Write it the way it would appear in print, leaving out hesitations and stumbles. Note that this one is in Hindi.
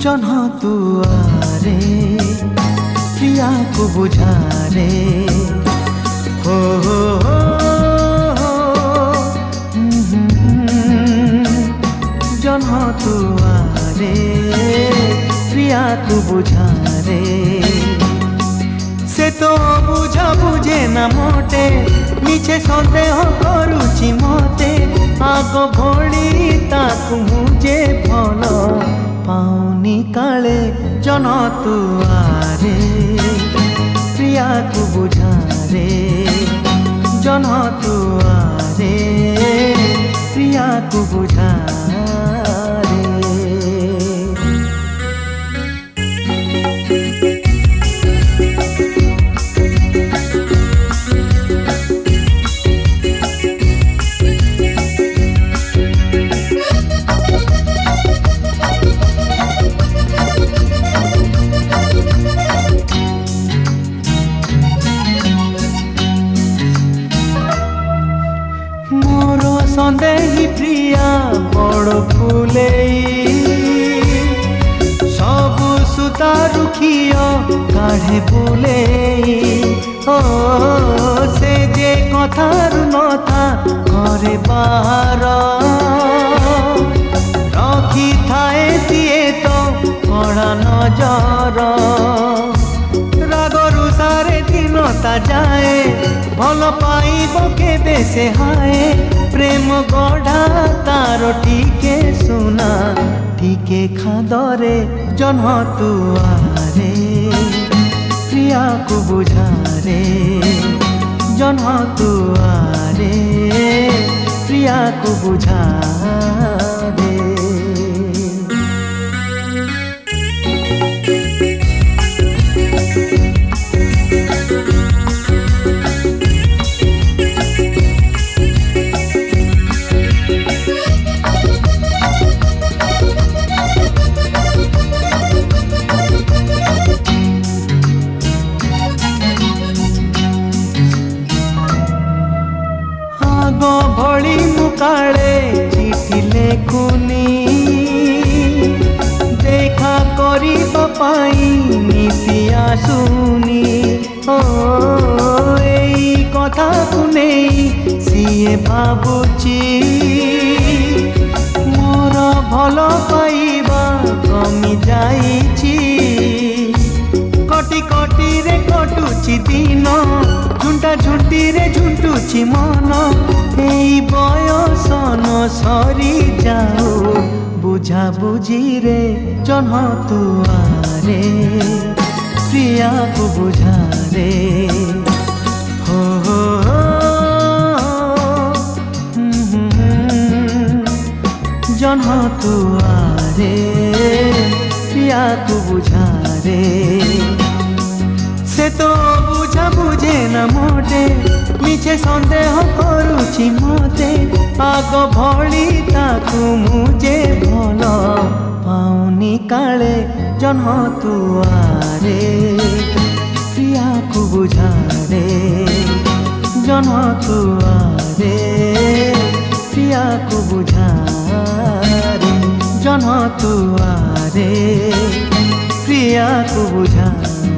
जन्ह तुआरे प्रिया को बुझारे हो जन्ह तुआरे प्रिया को बुझारे से तो बुझा बुझे न मोटे मिछे सन्देह करुची मते आग भोली ताकू मुझे भल पाऊनी काले जन तुआरे प्रिया को बुझारे जन तुआरे प्रिया को बुझारे सन्देही प्रिया बड़ फुले सबु सुता रुखिया काढ़े बुले ओ से जे कथार नथा घरे बाहर रखी थाए सिए तो कड़ा नजर रागरु सारे दिनता जाए भल पाइब केबे से हाए प्रेम गढ़ा तार टीके सुना टीके खादरे जन्ह तुआरे प्रिया को बुझारे जन्ह तुआरे प्रिया को बुझारे भली मुकाले चिठी लेखुनी देखा करी पाई नीति आसुनी ओ एई कथा को नहीं सीए भाबुची मोर भल पाइबा कमी जाइची कटी कटी रे कटुची दिन झुंटा झुंटी रे झुंटुची मन এই বয়সন সরি যাও বুঝা বুঝি রে জন্হ তুয়ারে প্রিয়া কো বুঝারে হো জন্হ তুয়ারে প্রিয়া কো বুঝারে से तो बुझा बुझे न मोटे मिछे सन्देह करुची मते आग भली ताकू मुझे भल पाऊनी काले जन्ह तुआरे प्रिया को बुझारे जन्ह तुआरे प्रिया को बुझारे जन्ह तुआरे प्रिया को बुझारे।